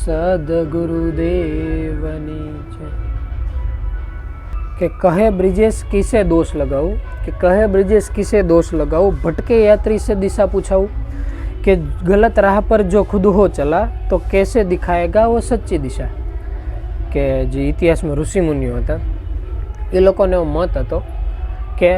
सदगुरुदेवनी છે કે कहे ब्रिजेश किसे दोष लगाऊं, कि कहे ब्रिजेश किसे दोष लगाऊं, भटके यात्री से दिशा पूछाऊं, कि गलत राह पर जो खुद हो चला तो कैसे दिखाएगा वो सच्ची दिशा। કે જે ઇતિહાસમાં ઋષિ મુનિઓ હતા એ લોકોનો એવો મત હતો કે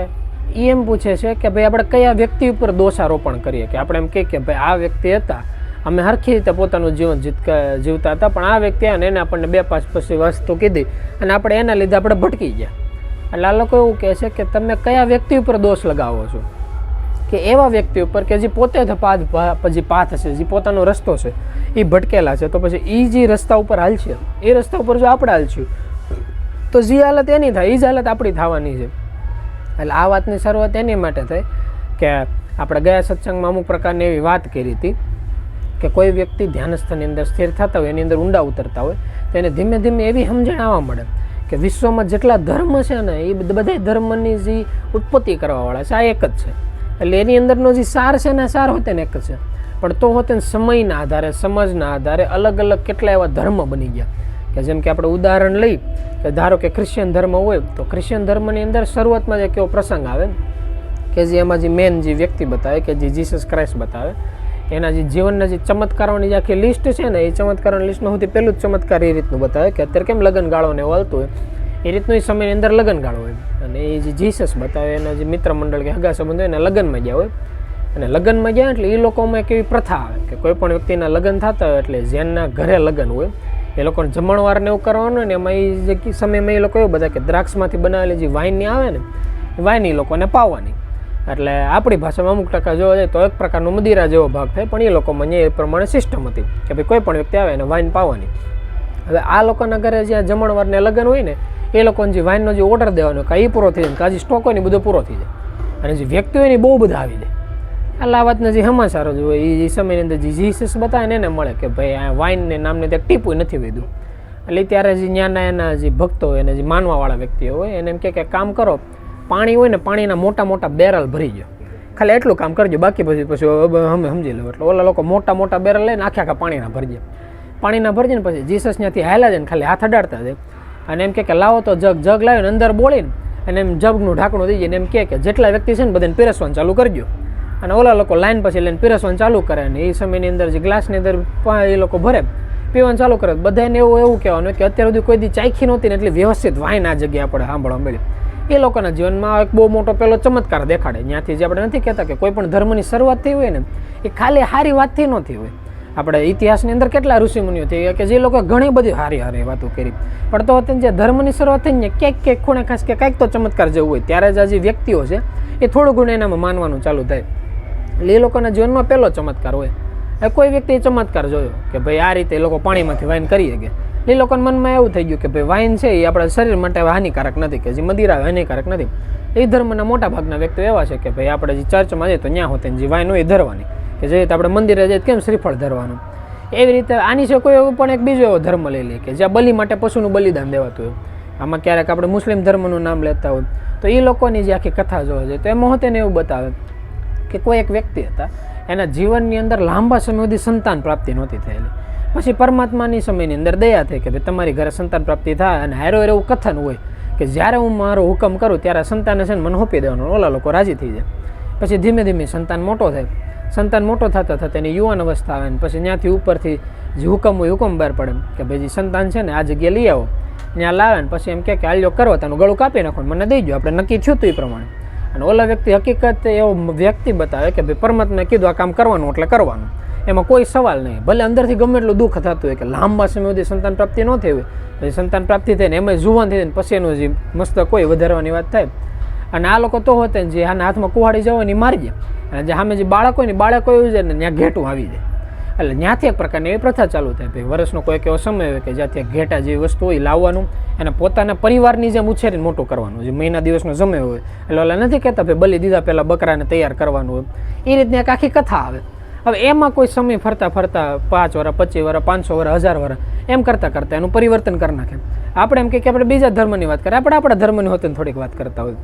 એ એમ પૂછે છે કે ભાઈ આપણે કયા વ્યક્તિ ઉપર દોષારોપણ કરીએ, કે આપણે એમ કહીએ કે ભાઈ આ વ્યક્તિ હતા, અમે હરખી રીતે પોતાનું જીવન જીવતા હતા, પણ આ વ્યક્તિ આવે ને એને આપણને 2-5 પછી વસ્તુ કીધી અને આપણે એના લીધે આપણે ભટકી ગયા. એટલે આ લોકો એવું કહે છે કે તમે કયા વ્યક્તિ ઉપર દોષ લગાવો છો, કે એવા વ્યક્તિ ઉપર કે જે પોતે પછી પાથ છે, જે પોતાનો રસ્તો છે એ ભટકેલા છે, તો પછી એ જે રસ્તા ઉપર હાલશે એ રસ્તા ઉપર જો આપણે હાલશું તો જે હાલત એની થાય એ જ હાલત આપણી થવાની છે. એટલે આ વાતની શરૂઆત એની માટે થઈ કે આપણે ગયા સત્સંગમાં અમુક પ્રકારની એવી વાત કરી હતી કે કોઈ વ્યક્તિ ધ્યાનસ્થાનની અંદર સ્થિર થતા હોય, એની અંદર ઊંડા ઉતરતા હોય તો એને ધીમે ધીમે એવી સમજણ આવવા મળે કે વિશ્વમાં જેટલા ધર્મ છે ને એ બધા ધર્મની જે ઉત્પત્તિ કરવાવાળા છે આ એક જ છે. એટલે એની અંદરનો જે સાર છે ને સાર હોતે ને એક જ છે, પણ તો હોતે ને સમયના આધારે, સમજના આધારે અલગ અલગ કેટલા એવા ધર્મ બની ગયા. કે જેમ કે આપણે ઉદાહરણ લઈ કે ધારો કે ક્રિશ્ચિયન ધર્મ હોય તો ક્રિશ્ચિયન ધર્મની અંદર શરૂઆતમાં જ એક એવો પ્રસંગ આવે કે જે એમાં જે મેન જે વ્યક્તિ બતાવે કે જે જીસસ ક્રાઇસ્ટ બતાવે, એના જે જીવનના જે ચમત્કારોની જે આખી લિસ્ટ છે ને એ ચમત્કારોની લિસ્ટમાં સૌથી પહેલું જ ચમત્કાર એ રીતનું બતાવે કે અત્યારે કેમ લગ્ન ગાળોને એવું હાલતું હોય એ રીતનું એ સમયની અંદર લગ્ન ગાળો હોય. અને એ જે જીસસ બતાવે એના જે મિત્ર મંડળ કે હગા સંબંધ હોય એને લગ્નમાં ગયા હોય, અને લગ્નમાં ગયા એટલે એ લોકોમાં એક એવી પ્રથા આવે કે કોઈ પણ વ્યક્તિના લગ્ન થતા હોય એટલે જેના ઘરે લગ્ન હોય એ લોકોને જમણવારને એવું કરવાનું ને એમાં એ જે સમયમાં એ લોકો એવું બધા કે દ્રાક્ષમાંથી બનાવેલી જે વાઇનની આવે ને એ વાઇન એ લોકોને પાવાની. એટલે આપણી ભાષામાં અમુક ટકા જોવા જાય તો એક પ્રકારનો મદિરા જેવો ભાગ થાય, પણ એ લોકોમાં એ પ્રમાણે સિસ્ટમ હતી કે ભાઈ કોઈ પણ વ્યક્તિ આવે એને વાઇન પાવાની. હવે આ લોકોના ઘરે જ્યાં જમણવારને લગ્ન હોય ને એ લોકોને જે વાઇનનો જે ઓર્ડર દેવાનો કે એ પૂરો થઈ જાય, કાજી સ્ટોક હોય ને બધો પૂરો થઈ જાય, અને જે વ્યક્તિ હોય ને બહુ બધા આવી જાય. એટલે આ વાતના જે સમાચારો જ હોય એ સમયની અંદર જે જીસસ બતાવે ને એને મળે કે ભાઈ આ વાઇનને નામને ત્યાં ટીપું નથી વધ્યું. એટલે ત્યારે જે ત્યાંના એના જે ભક્તો હોય અને જે માનવાવાળા વ્યક્તિઓ હોય એને એમ કે કામ કરો, પાણી હોય ને પાણીના મોટા મોટા બેરલ ભરી ગયો, ખાલી એટલું કામ કરજો, બાકી પછી અમે સમજી લો. એટલે ઓલા લોકો મોટા મોટા બેરલ લઈને આખા પાણીના ભરજે, પાણીના ભરજે ને પછી જીસસ ત્યાંથી હાલ્યા જાય ને ખાલી હાથ અડાડતા જાય અને એમ કે લાવો તો જગ લાવીને અંદર બોળીને અને એમ જગનું ઢાંકણું દઈ જાય ને એમ કે જેટલા વ્યક્તિ છે ને બધાને પીરસવાનું ચાલુ કરજો. અને ઓલા લોકો લાઈન પછી લઈને પીરસવાનું ચાલુ કરે અને એ સમયની અંદર જે ગ્લાસની અંદર એ લોકો ભરે પીવાનું ચાલુ કરે. બધાને એવું કહેવાનું કે અત્યાર સુધી કોઈ દી ચાખી નહોતી ને એટલી વ્યવસ્થિત વાઇન આ જગ્યાએ આપણે સાંભળવા મળી. એ લોકોના જીવનમાં એક બહુ મોટો પહેલો ચમત્કાર દેખાડે. ત્યાંથી જે આપણે નથી કહેતા કે કોઈ પણ ધર્મની શરૂઆત થઈ હોય ને એ ખાલી સારી વાતથી ન થઈ હોય. આપણે ઇતિહાસની અંદર કેટલા ઋષિમુનિઓ થઈ ગયા કે જે લોકો ઘણી બધી સારી વાતો કરી, પણ તો જે ધર્મની શરૂઆત થઈ ને ક્યાંક ખૂણે ખાસ કે કાંઈક તો ચમત્કાર જેવું હોય ત્યારે જ આ જે વ્યક્તિઓ છે એ થોડું ઘણું એનામાં માનવાનું ચાલુ થાય. એટલે એ લોકોના જીવનમાં પહેલો ચમત્કાર હોય. કોઈ વ્યક્તિએ ચમત્કાર જોયો કે ભાઈ આ રીતે એ લોકો પાણીમાંથી વાઇન કરી શકે. એ લોકોના મનમાં એવું થઈ ગયું કે ભાઈ વાઇન છે એ આપણા શરીર માટે હાનિકારક નથી, કે જે મદિરા હાનિકારક નથી. એ ધર્મના મોટા ભાગના વ્યક્તિઓ એવા છે કે ભાઈ આપણે જે ચર્ચમાં જઈએ તો ત્યાં હોતે જે વાઇન હોય એ ધરવાની, કે જે રીતે આપણે મંદિરે જઈએ કેમ શ્રીફળ ધરવાનું, એવી રીતે આની છે કોઈ એવું પણ એક બીજો એવો ધર્મ લઈ લે કે જ્યાં બલિ માટે પશુનું બલિદાન દેવાતું હોય. આમાં ક્યારેક આપણે મુસ્લિમ ધર્મનું નામ લેતા હોય તો એ લોકોની જે આખી કથા જોવા જાય તો એમાં હોતે ને એવું બતાવે કે કોઈ એક વ્યક્તિ હતા એના જીવનની અંદર લાંબા સમય સુધી સંતાન પ્રાપ્તિ નહોતી થયેલી. પછી પરમાત્માની સમયની અંદર દયા થઈ કે ભાઈ તમારી ઘરે સંતાન પ્રાપ્તિ થાય, અને હારો એવું કથન હોય કે જ્યારે હું મારો હુકમ કરું ત્યારે સંતાનને છે ને મને હોપી દેવાનું, ઓલા લોકો રાજી થઈ જાય. પછી ધીમે ધીમે સંતાન મોટો થાય, સંતાન મોટો થતાં થતાં એની યુવાન અવસ્થા આવે ને પછી ત્યાંથી ઉપરથી જે હુકમ હોય હુકમ બહાર પડે કે ભાઈ જે સંતાન છે ને આ જગ્યાએ લઈ આવો. ત્યાં લાવે ને પછી એમ કે હાલ્યો કરો તેનું ગળું કાપી નાખો મને દઈ દો, આપણે નક્કી થયું હતું એ પ્રમાણે. અને ઓલા વ્યક્તિ હકીકત એવો વ્યક્તિ બતાવે કે ભાઈ પરમાત્માએ કીધું આ કામ કરવાનું એટલે કરવાનું, એમાં કોઈ સવાલ નહીં. ભલે અંદરથી ગમે એટલું દુઃખ થતું હોય કે લાંબા સમય સુધી સંતાન પ્રાપ્તિ ન થઈ હોય, પછી સંતાન પ્રાપ્તિ થઈને એમાં જુવાન થઈ જાય પછી એનું જે મસ્ત કોઈ વધારવાની વાત થાય. અને આ લોકો તો હોતે ને જે આના હાથમાં કુહાડી જાવ ને એ મારી જાય, અને જે સામે જે બાળક હોય ને બાળકો એવું જાય ને ત્યાં ઘેટું આવી જાય. એટલે ત્યાંથી એક પ્રકારની એવી પ્રથા ચાલુ થાય ભાઈ વર્ષનો કોઈક એવો સમય હોય કે જ્યાંથી ઘેટા જેવી વસ્તુ હોય લાવવાનું અને પોતાના પરિવારની જેમ ઉછેરીને મોટું કરવાનું. જે મહિના દિવસનો સમય હોય એટલે ઓલા નથી કહેતા ભાઈ બલિ દીધા પહેલાં બકરાને તૈયાર કરવાનું હોય, એ રીતની એક આખી કથા આવે. હવે એમાં કોઈ સમય ફરતા 5 વર્ષ 25 વર્ષ 500 વર્ષ 1000 વર્ષ એમ કરતાં એનું પરિવર્તન કરી નાખે. આપણે એમ કે આપણે બીજા ધર્મની વાત કરીએ, આપણે આપણા ધર્મની હોતી થોડીક વાત કરતા હોય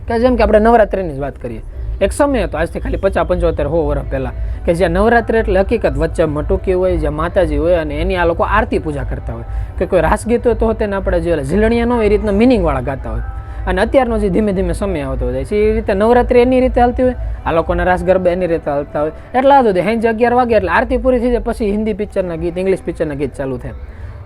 કે જેમ કે આપણે નવરાત્રિની જ વાત કરીએ એક સમય હતો આજથી ખાલી 50-75 વર્ષ પહેલાં કે જ્યાં નવરાત્રિ એટલે હકીકત વચ્ચે મટુકી હોય, જ્યાં માતાજી હોય અને એની આ લોકો આરતી પૂજા કરતા હોય કે કોઈ રાસ ગીત હોય તો તેને આપણે જે ઝીલણિયા ન હોય એ રીતના મિનિંગવાળા ગાતા હોય. અને અત્યારનો જે ધીમે ધીમે સમય આવતો જાય છે એ રીતે નવરાત્રિ એની રીતે હાલતી હોય, આ લોકોના રાસ ગરબા એની રીતે હાલતા હોય. એટલા હતું સાંજે 11 વાગે એટલે આરતી પૂરી થઈ જાય પછી હિન્દી પિક્ચરના ગીત, ઇંગ્લિશ પિક્ચરના ગીત ચાલુ થાય.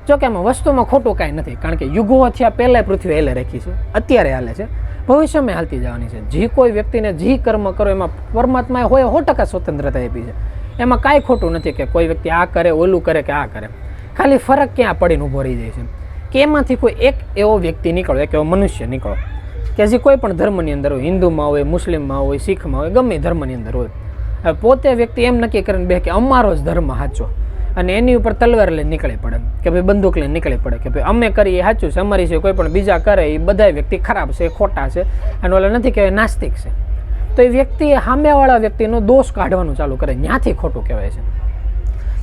જો કે આમાં વસ્તુમાં ખોટું કાંઈ નથી, કારણ કે યુગો થયા પહેલાં પૃથ્વી હાલે રાખી છે, અત્યારે હાલે છે, ભવિષ્યમાં હાલતી જવાની છે. જે કોઈ વ્યક્તિને જે કર્મ કરો એમાં પરમાત્માએ હોય 100% સ્વતંત્રતા આપી છે. એમાં કાંઈ ખોટું નથી કે કોઈ વ્યક્તિ આ કરે, ઓલું કરે કે આ કરે. ખાલી ફરક ક્યાં પડીને ઊભો રહી જાય છે કે એમાંથી કોઈ એક એવો વ્યક્તિ નીકળો, એક એવો મનુષ્ય નીકળો કે જે કોઈ પણ ધર્મની અંદર હોય, હિન્દુમાં હોય, મુસ્લિમમાં હોય, શીખમાં હોય, ગમે ધર્મની અંદર હોય. હવે પોતે વ્યક્તિ એમ નક્કી કરીને બે કે અમારો જ ધર્મ સાચો, અને એની ઉપર તલવાર લઈને નીકળી પડે કે ભાઈ બંદૂક લઈને નીકળી પડે કે ભાઈ અમે કરીએ સાચું છે, અમારી છે, કોઈ પણ બીજા કરે એ બધા વ્યક્તિ ખરાબ છે, ખોટા છે, અને ઓલા નથી કહેવાય નાસ્તિક છે. તો એ વ્યક્તિ સામેવાળા વ્યક્તિનો દોષ કાઢવાનું ચાલુ કરે, ત્યાંથી ખોટું કહેવાય છે.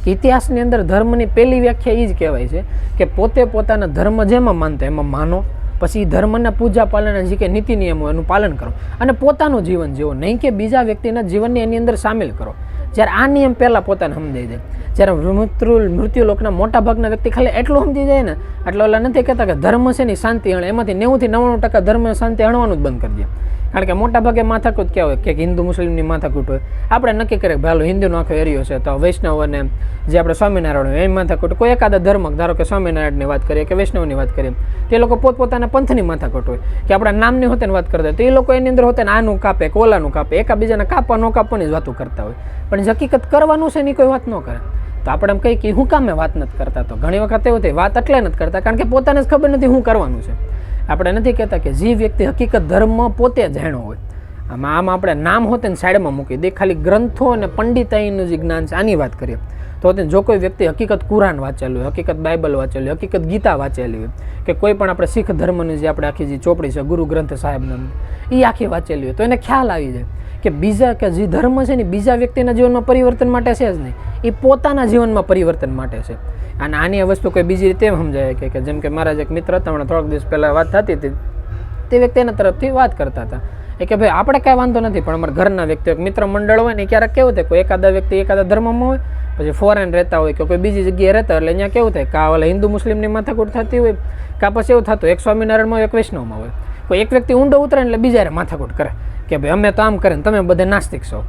ઇતિહાસની અંદર ધર્મની પહેલી વ્યાખ્યા એ જ કહેવાય છે કે પોતે પોતાના ધર્મ જેમાં માનતા એમાં માનો, પછી ધર્મના પૂજા પાલન જે કે નીતિ નિયમો એનું પાલન કરો અને પોતાનું જીવન જીવો, નહીં કે બીજા વ્યક્તિના જીવનને એની અંદર સામેલ કરો. જ્યારે આ નિયમ પહેલાં પોતાને સમજાઈ જાય, જ્યારે મૃત્યુ લોકના મોટા ભાગના વ્યક્તિ ખાલી એટલું સમજી જાય ને, એટલે ઓલા નથી કહેતા કે ધર્મ છે ને શાંતિ હણે, એમાંથી 90-99% ધર્મ શાંતિ હણવાનું જ બંધ કરી દે. કારણ કે મોટા ભાગે માથાકૂટ ક્યાં હોય કે હિન્દુ મુસ્લિમની માથાકૂટ હોય. આપણે નક્કી કરીએ ભાઈ હિન્દુનો આખો એરિયો છે તો વૈષ્ણવ અને જે આપણે સ્વામિનારાયણ હોય એની માથાકૂટ, કોઈ એકાદા ધર્મ ધારો કે સ્વામિનારાયણની વાત કરીએ કે વૈષ્ણવની વાત કરીએ, તે લોકો પોતપોતાના પંથની માથાકૂટ હોય કે આપણા નામની હોતે વાત કરતા હોય, તો એ લોકો એની અંદર હોતે આનું કાપે કે ઓલાનું કાપે, એકાબીજાને કાપવા ન કાપવાની જ વાતો કરતા હોય. પણ હકીકત કરવાનું છે એની કોઈ વાત ન કરે. તો આપણે એમ કહીએ કે હું કામે વાત નથી કરતા, તો ઘણી વખત એવું થાય વાત એટલે નથી કરતા કારણ કે પોતાને જ ખબર નથી શું કરવાનું છે. આપણે નથી કહેતા કે જે વ્યક્તિ હકીકત ધર્મ પોતે જાણ્યો હોય, આમ આપણે નામ હોતે ને સાઈડમાં મૂકી દે, ખાલી ગ્રંથો અને પંડિતાઈનું જે જ્ઞાન છે આની વાત કરીએ તો જો કોઈ વ્યક્તિ હકીકત કુરાન વાંચેલું હોય, હકીકત બાઇબલ વાંચેલું હોય, હકીકત ગીતા વાંચેલી હોય કે કોઈ પણ આપણે શીખ ધર્મની જે આપણે આખી જે ચોપડી છે ગુરુ ગ્રંથ સાહેબના એ આખી વાંચેલી હોય તો એને ખ્યાલ આવી જાય કે બીજા કે જે ધર્મ છે ને બીજા વ્યક્તિના જીવનમાં પરિવર્તન માટે છે જ નહીં, એ પોતાના જીવનમાં પરિવર્તન માટે છે. અને આની આ વસ્તુ કોઈ બીજી રીતે સમજાય કે જેમ કે મારા એક મિત્ર હતા, હમણાં થોડાક દિવસ પહેલાં વાત થતી હતી, તે વ્યક્તિ એના તરફથી વાત કરતા હતા કે ભાઈ આપણે કાંઈ વાંધો નથી, પણ અમારા ઘરના વ્યક્તિ એક મિત્ર મંડળ હોય ને ક્યારેક કેવું થાય કોઈ એકાદા વ્યક્તિ એકાદા ધર્મમાં હોય, પછી ફોરેન રહેતા હોય કે કોઈ બીજી જગ્યાએ રહેતા હોય એટલે અહીંયા કેવું થાય કાં ઓલા હિન્દુ મુસ્લિમની માથાકૂટ થતી હોય, કાં પછી એવું થતું એક સ્વામિનારાયણમાં એક વૈષ્ણવમાં હોય, કોઈ એક વ્યક્તિ ઊંડો ઉતરે એટલે બીજા માથાકૂટ કરે કે ભાઈ અમે તો આમ કરે ને તમે બધા નાસ્તિક છો.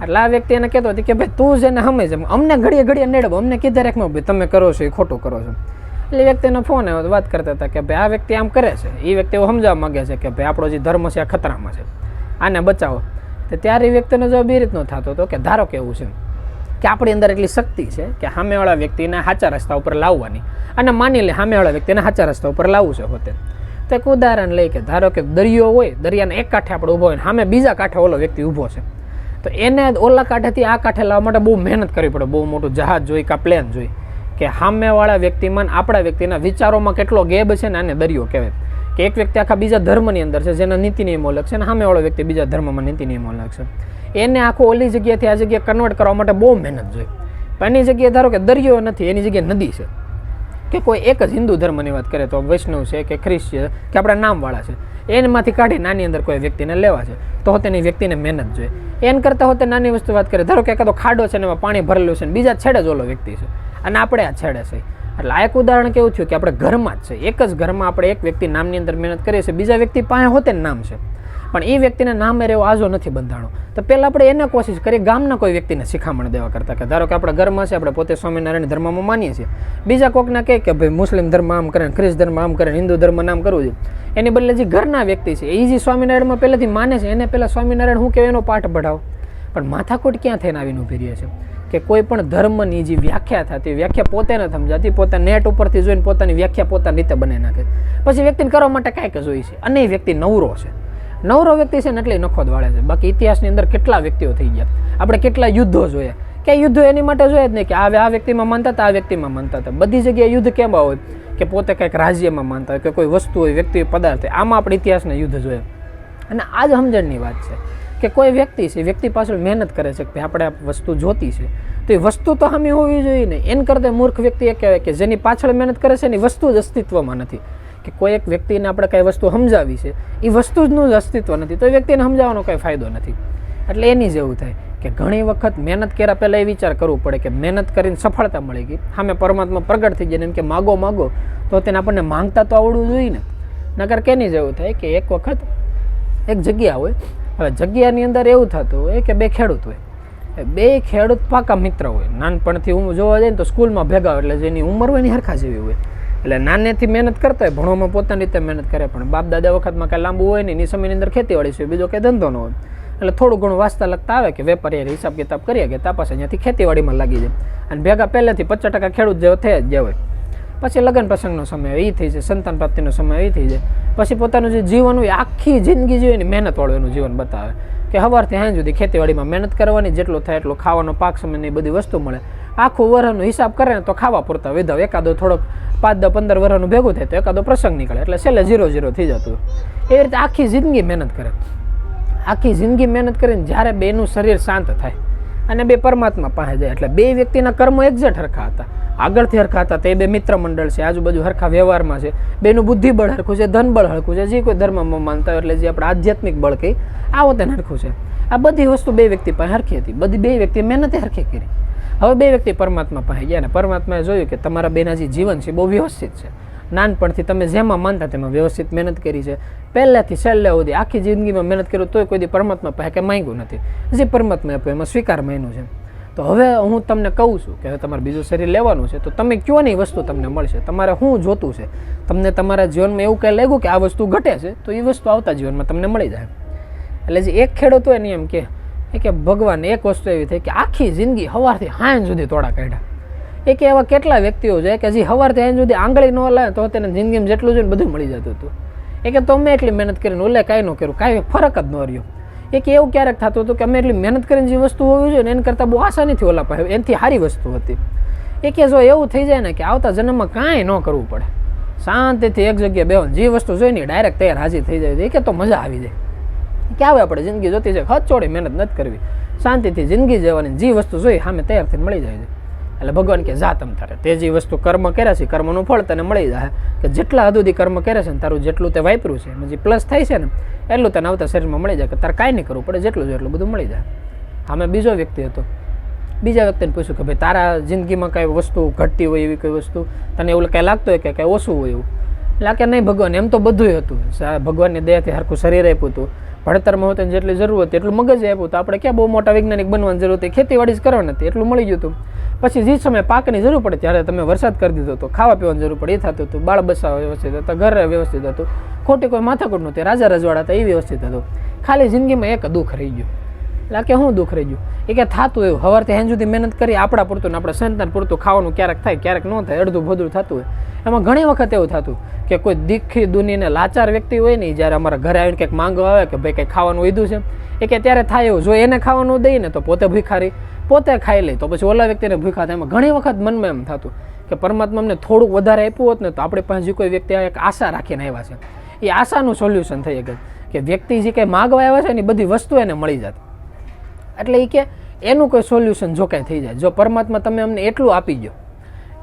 એટલે આ વ્યક્તિ એને કહેતો હતી કે ભાઈ તું જ એને સમજ, અમને ઘડીએ ઘડીએ નેડવો, અમને કીધા રાખમાં ભાઈ તમે કરો છો એ ખોટું કરો છો. એટલે વ્યક્તિનો ફોન આવ્યો, વાત કરતા હતા કે ભાઈ આ વ્યક્તિ આમ કરે છે, એ વ્યક્તિ એવું સમજાવવા માગે છે કે ભાઈ આપણો જે ધર્મ છે આ ખતરામાં છે, આને બચાવો. તો ત્યારે એ વ્યક્તિનો જવાબ એ રીતનો થતો હતો કે ધારો કે એવું છે કે આપણી અંદર એટલી શક્તિ છે કે સામેવાળા વ્યક્તિને સાચા રસ્તા ઉપર લાવવાની, અને માની લે સામેવાળા વ્યક્તિને સાચા રસ્તા ઉપર લાવવું છે હોતે. તો એક ઉદાહરણ લઈ કે ધારો કે દરિયો હોય, દરિયાના એક કાંઠે આપણે ઊભો હોય ને સામે બીજા કાંઠે ઓલો વ્યક્તિ ઊભો છે, તો એને ઓલા કાંઠેથી આ કાંઠે લાવવા માટે બહુ મહેનત કરવી પડે, બહુ મોટું જહાજ જોઈ કાં પ્લેન જોઈ કે સામેવાળા વ્યક્તિમાં આપણા વ્યક્તિના વિચારોમાં કેટલો ગેબ છે ને આને દરિયો કહેવાય. કે એક વ્યક્તિ આખા બીજા ધર્મની અંદર છે જેના નીતિ નિયમો અલગ છે, અને સામેવાળો વ્યક્તિ બીજા ધર્મમાં નીતિ નિયમો અલગ છે, એને આખો ઓલી જગ્યાથી આ જગ્યાએ કન્વર્ટ કરવા માટે બહુ મહેનત જોઈ. પણ એની જગ્યાએ ધારો કે દરિયો નથી, એની જગ્યાએ નદી છે, કે કોઈ એક જ હિન્દુ ધર્મની વાત કરે તો વૈષ્ણવ છે કે ખ્રિસ્તી કે આપણા નામવાળા છે, એમાંથી કાઢી નાની અંદર કોઈ વ્યક્તિને લેવા છે તો તેની વ્યક્તિને મહેનત જોઈએ. એમ કરતાં હોતે નાની વસ્તુ વાત કરે, ધારો કે એકાદો ખાડો છે ને એમાં પાણી ભરેલું છે ને બીજા છેડે જ ઓલો વ્યક્તિ છે અને આપણે આ છેડે છે. એટલે આ એક ઉદાહરણ કેવું થયું કે આપણે ઘરમાં જ છે, એક જ ઘરમાં આપણે એક વ્યક્તિ નામની અંદર મહેનત કરીએ છીએ, બીજા વ્યક્તિ પાસે હોતે નામ છે પણ એ વ્યક્તિના નામે રહેવો આજો નથી બંધાણો. તો પહેલાં આપણે એને કોશિશ કરીએ ગામના કોઈ વ્યક્તિને શિખામણ દેવા કરતાં કે ધારો કે આપણા ઘરમાં છે, આપણે પોતે સ્વામિનારાયણ ધર્મમાં માનીએ છીએ, બીજા કોકના કહે કે ભાઈ મુસ્લિમ ધર્મ આમ કરે, ખ્રિસ્ત ધર્મ આમ કરે, હિન્દુ ધર્મ નામ કરવું જોઈએ, એની બદલે જે ઘરના વ્યક્તિ છે એ જે સ્વામિનારાયણમાં પહેલાંથી માને છે એને પહેલાં સ્વામિનારાયણ શું કહેવાય એનો પાઠ ભણાવો. પણ માથાકૂટ ક્યાં થઈને આવીને ઊભી રહે છે કે કોઈ પણ ધર્મની જે વ્યાખ્યા થતી વ્યાખ્યા પોતે નથી સમજાતી, પોતા નેટ ઉપરથી જોઈને પોતાની વ્યાખ્યા પોતાની રીતે બનાવી નાખે, પછી વ્યક્તિને કરવા માટે કાંઈક જોઈ છે, અને એ વ્યક્તિ નવરો છે. નવરો વ્યક્તિ છે ને એટલે નખોદ વાળે છે. બાકી ઇતિહાસની અંદર કેટલા વ્યક્તિઓ થઈ ગયા, આપણે કેટલા યુદ્ધો જોયા, કે યુદ્ધો એની માટે જોયા જ નહીં કે આ વ્યક્તિમાં માનતા હતા, આ વ્યક્તિમાં માનતા હતા. બધી જગ્યાએ યુદ્ધ કેમ હોય કે પોતે કંઈક રાજ્યમાં માનતા હોય કે કોઈ વસ્તુ હોય, વ્યક્તિ પદાર્થ હોય, આમાં આપણે ઇતિહાસના યુદ્ધ જોયા. અને આ જ સમજણની વાત છે કે કોઈ વ્યક્તિ છે, વ્યક્તિ પાછળ મહેનત કરે છે કે આપણે આ વસ્તુ જોતી છે તો એ વસ્તુ તો સામે હોવી જોઈએ ને. એન કરતાં મૂર્ખ વ્યક્તિ એ કહેવાય કે જેની પાછળ મહેનત કરે છે એની વસ્તુ જ અસ્તિત્વમાં નથી. કે કોઈ એક વ્યક્તિને આપણે કાંઈ વસ્તુ સમજાવી છે એ વસ્તુનું જ અસ્તિત્વ નથી તો એ વ્યક્તિને સમજાવવાનો કાંઈ ફાયદો નથી. એટલે એની જેવું થાય કે ઘણી વખત મહેનત કર્યા પહેલાં એ વિચાર કરવો પડે કે મહેનત કરીને સફળતા મળી ગઈ, સામે પરમાત્મા પ્રગટ થઈ જાય, એમ કે માગો માગો તો તેને આપણને માંગતા તો આવડવું જોઈએ ને. નકર કેની જેવું થાય કે એક વખત એક જગ્યા હોય, હવે જગ્યાની અંદર એવું થતું હોય કે બે ખેડૂત હોય, બે ખેડૂત પાકા મિત્ર હોય, નાનપણથી જોવા જાય ને તો સ્કૂલમાં ભેગા હોય, એટલે જેની ઉંમર હોય એની હરખા જેવી હોય, એટલે નાનેથી મહેનત કરતા હોય, ભણવામાં પોતાની રીતે મહેનત કરે, પણ બાપ દાદા વખતમાં કાંઈ લાંબુ હોય નહીં, એની સમયની અંદર ખેતીવાડી છે, બીજો કંઈ ધંધો ન હોય, એટલે થોડું ઘણું વાંચતા લખતા આવે કે વેપારી હિસાબ કિતાબ કરીએ કે તા પાસે અહીંયાથી ખેતીવાડીમાં લાગી જાય, અને ભેગા પહેલેથી 50% ખેડૂત જેવો થઈ જ હોય. પછી લગ્ન પ્રસંગનો સમય એ થઈ જાય, સંતાન પ્રાપ્તિનો સમય એ થઈ જાય, પછી પોતાનું જે જીવન હોય આખી જિંદગી જોઈએ ને મહેનતવાળું એનું જીવન બતાવે કે સવારથી સાંજ સુધી ખેતીવાડીમાં મહેનત કરવાની, જેટલો થાય એટલો ખાવાનો પાક સમયની બધી વસ્તુ મળે, આખું વર્ષનો હિસાબ કરે ને તો ખાવા પૂરતા વિધાવ, એકાદો થોડોક 5-10-15 વર્ષનું ભેગું થાય તો એકાદો પ્રસંગ નીકળે, એટલે છેલ્લે 0-0 થઈ જતું. એવી રીતે આખી જિંદગી મહેનત કરે, આખી જિંદગી મહેનત કરીને જ્યારે બેનું શરીર શાંત થાય અને બે પરમાત્મા પાસે જાય, એટલે બે વ્યક્તિના કર્મો એક્ઝેક્ટ હરખા હતા, આગળથી હરખા હતા, તે બે મિત્ર મંડળ છે, આજુબાજુ હરખા વ્યવહારમાં છે, બેનું બુદ્ધિ બળ હરખું છે, ધન બળ હરખું છે, જે કોઈ ધર્મમાં માનતા હોય એટલે જે આપણે આધ્યાત્મિક બળ કહી આવો તેને હરખું છે. આ બધી વસ્તુ બે વ્યક્તિ પાસે હરખી હતી, બધી બે વ્યક્તિ મહેનતે હરખી કરી. હવે બે વ્યક્તિ પરમાત્મા પાસે ગયા ને પરમાત્માએ જોયું કે તમારા બેના જે જીવન છે બહુ વ્યવસ્થિત છે, નાનપણથી તમે જેમાં માનતા તેમાં વ્યવસ્થિત મહેનત કરી છે, પહેલાંથી છેલ્લે સુધી આખી જિંદગીમાં મહેનત કર્યું તોય કોઈ દી પરમાત્મા પાસે કંઈ માંગ્યું નથી, જે પરમાત્માએ આપ્યું એમાં સ્વીકાર માન્યું છે. તો હવે હું તમને કહું છું કે હવે તમારે બીજું શરીર લેવાનું છે, તો તમે કયો નહીં વસ્તુ તમને મળશે, તમારે શું જોતું છે, તમને તમારા જીવનમાં એવું કંઈ લાગ્યું કે આ વસ્તુ ઘટે છે તો એ વસ્તુ આવતા જીવનમાં તમને મળી જાય. એટલે જે એક ખેડૂત હોય ને એમ કે ભગવાન એક વસ્તુ એવી થઈ કે આખી જિંદગી સવારથી સાંજ સુધી તોડા કાઢ્યા. એ કે એવા કેટલા વ્યક્તિઓ છે કે જે સવારથી સાંજ સુધી આંગળી ન લાવે તો તેને જિંદગીમાં જેટલું જોઈએ બધું મળી જતું હતું. એ કે તમે એટલી મહેનત કરીને ઓલે કાંઈ ન કર્યું, કાંઈ ફરક જ ન રહ્યો. એ કે એવું ક્યારેક થતું હતું કે અમે એટલી મહેનત કરીને જે વસ્તુ હોવી જોઈએ ને એના કરતાં બહુ આસાનીથી ઓલા પાસે એનાથી સારી વસ્તુ હતી. એ કે જો એવું થઈ જાય ને કે આવતા જન્મમાં કાંઈ ન કરવું પડે, શાંતિથી એક જગ્યાએ બેવાનું, જે વસ્તુ જોઈએ ને ડાયરેક્ટ તૈયાર હાજર થઈ જાય, એ કે તો મજા આવી જાય. કે આવે આપણે જિંદગી જોતી છે, હચોડી મહેનત નથી કરવી, શાંતિથી જિંદગી જવાની, જે વસ્તુ જોઈએ સામે તૈયાર થઈને મળી જાય છે. એટલે ભગવાન કે જા તમ તારે તે જે વસ્તુ કર્મ કર્યા છે કર્મનું ફળ તને મળી જાય, કે જેટલા હદ સુધી કર્મ કર્યા છે ને તારું જેટલું તે વાપર્યું છે જે પ્લસ થાય છે ને એટલું તને આવતા શરીરમાં મળી જાય, કે તારે કાંઈ નહીં કરવું પડે, જેટલું જોઈએ એટલું બધું મળી જાય. સામે બીજો વ્યક્તિ હતો, બીજા વ્યક્તિને પૂછ્યું કે ભાઈ તારા જિંદગીમાં કાંઈ વસ્તુ ઘટતી હોય એવી કોઈ વસ્તુ તને એવું કાંઈ લાગતું હોય કે કાંઈ ઓછું હોય એવું? એટલે કે નહીં ભગવાન એમ તો બધું હતું, ભગવાનની દયાથી હરખું શરીર આપ્યું હતું, ભણતરમાં હોતે જેટલી જરૂર હતી એટલું મગજ આપ્યું, તો આપણે ક્યાં બહુ મોટા વૈજ્ઞાનિક બનવાની જરૂર હતી, ખેતીવાડી જ કરવાની હતી, એટલું મળી ગયું હતું. પછી જે સમયે પાકની જરૂર પડે ત્યારે તમે વરસાદ કરી દીધો હતો, ખાવા પીવાની જરૂર પડે એ થતું હતું, બાળ બચ્ચા વ્યવસ્થિત હતા, ઘર વ્યવસ્થિત હતું, ખોટી કોઈ માથાકૂટ નહોતી, રાજા રજવાડા હતા એ વ્યવસ્થિત હતું. ખાલી જિંદગીમાં એક દુઃખ રહી ગયું. એટલે કે શું દુઃખ રહી ગયું? એ કે થતું એવું સવારથી સાંજ સુધી મહેનત કરી આપણા પૂરતું ને આપણે સંતાન પૂરતું ખાવાનું ક્યારેક થાય ક્યારેક ન થાય, અડધું ભોદરું થતું હોય. એમાં ઘણી વખત એવું થતું કે કોઈ દીખી દુનિયાને લાચાર વ્યક્તિ હોય ને જ્યારે અમારા ઘરે આવીને કંઈક માંગવા આવે કે ભાઈ કંઈક ખાવાનું વધ્યું છે, એ કે ત્યારે થાય એવું, જો એને ખાવાનું દઈએ ને તો પોતે ભૂખારી પોતે ખાઈ લે તો પછી ઓલા વ્યક્તિને ભૂખા થાય. એમાં ઘણી વખત મનમાં એમ થતું કે પરમાત્મા અમને થોડુંક વધારે આપ્યું હોત ને તો આપણે પાસે જે કોઈ વ્યક્તિ એક આશા રાખીને આવ્યા છે, એ આશાનું સોલ્યુશન થઈ શકે કે વ્યક્તિ જે કંઈ માગવા આવ્યા છે ને એ બધી વસ્તુ એને મળી જાય. એટલે એ કે એનું કોઈ સોલ્યુશન જો કાંઈ થઈ જાય, જો પરમાત્મા તમે અમને એટલું આપી ગયો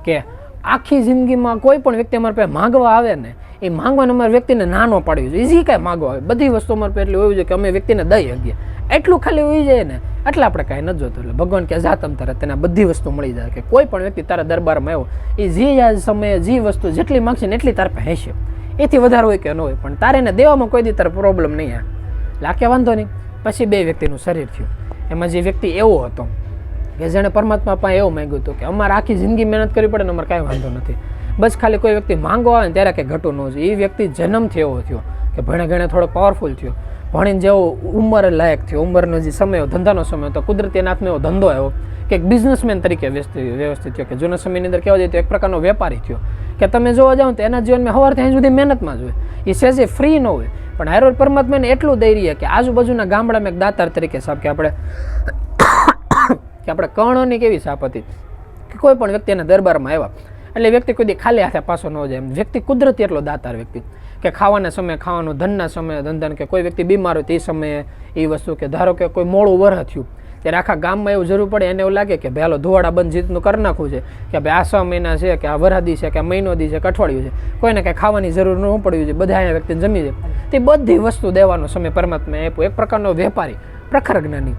કે આખી જિંદગીમાં કોઈ પણ વ્યક્તિ અમારા પાસે માગવા આવે ને એ માંગવાને અમારે વ્યક્તિને નાનો પાડવી જોઈએ, જે કાંઈ માગવા આવે બધી વસ્તુ અમારે પાસે એટલી હોવી જોઈએ કે અમે વ્યક્તિને દઈ શકીએ, એટલું ખાલી હોઈ જાય ને એટલે આપણે કાંઈ નથી જોતું. એટલે ભગવાન કે જા તમ તારે તેને બધી વસ્તુ મળી જાય, કે કોઈ પણ વ્યક્તિ તારા દરબારમાં આવ્યો એ જે સમયે જે વસ્તુ જેટલી માગશે ને એટલી તારા પાસે હશે, એથી વધારે હોય કે ન હોય, પણ તારે એને દેવામાં કોઈ દી તારે પ્રોબ્લેમ નહીં આવે. એટલે આ કે વાંધો નહીં. પછી બે વ્યક્તિનું શરીર થયું, એમાં જે વ્યક્તિ એવો હતો કે જેણે પરમાત્મા પાસે એવું માંગ્યું હતું કે અમારે આખી જિંદગી મહેનત કરવી પડે ને અમારે કાંઈ વાંધો નથી, બસ ખાલી કોઈ વ્યક્તિ માંગવા આવે ને ત્યારે કંઈ ઘટવું ન જોઈએ. એ વ્યક્તિ જન્મથી એવો થયો કે ભણે ગણે થોડો પાવરફુલ થયો, ભણીને જેવો ઉંમર લાયક થયો, ઉંમરનો જે સમય ધંધાનો સમય હતો, કુદરતી નાથનો એવો ધંધો આવ્યો કે એક બિઝનેસમેન તરીકે વ્યવસ્થિત થયો, કે જૂના સમયની અંદર કહેવા જાય તો એક પ્રકારનો વેપારી થયો. કે તમે જોવા જાઓ તો એના જીવનમાં સવારથી અહીં સુધી મહેનતમાં જ હોય, એ સહેજે ફ્રી ન હોય, પણ હારો પરમાત્માને એટલું દઈ રહીએ કે આજુબાજુના ગામડામાં એક દાતાર તરીકે સાહેબ કે આપણે કર્ણોની કેવી છાપ હતી કે કોઈ પણ વ્યક્તિ એના દરબારમાં આવ્યા એટલે વ્યક્તિ કોઈ દી ખાલી હાથે પાછો ન જાય, એમ વ્યક્તિ કુદરતી એટલો દાતાર વ્યક્તિ કે ખાવાના સમયે ખાવાનું, ધનના સમયે ધંધાને, કે કોઈ વ્યક્તિ બીમાર હોય તે સમયે એ વસ્તુ, કે ધારો કે કોઈ મોડું વરહ થયું ત્યારે આખા ગામમાં એવું જરૂર પડે, એને એવું લાગે કે ભાઈ હાલો ધોવાડા બંધ જીતનું કરી નાખવું છે, કે ભાઈ આ 6 મહિના છે કે આ વરહાદી છે કે આ મહિનો દી છે કે અઠવાડિયું છે, કોઈને કાંઈ ખાવાની જરૂર ન પડવી છે, બધા અહીંયા વ્યક્તિને જમી જાય, તે બધી વસ્તુ દેવાનો સમય પરમાત્માએ આપ્યો. એક પ્રકારનો વેપારી પ્રખર જ્ઞાની,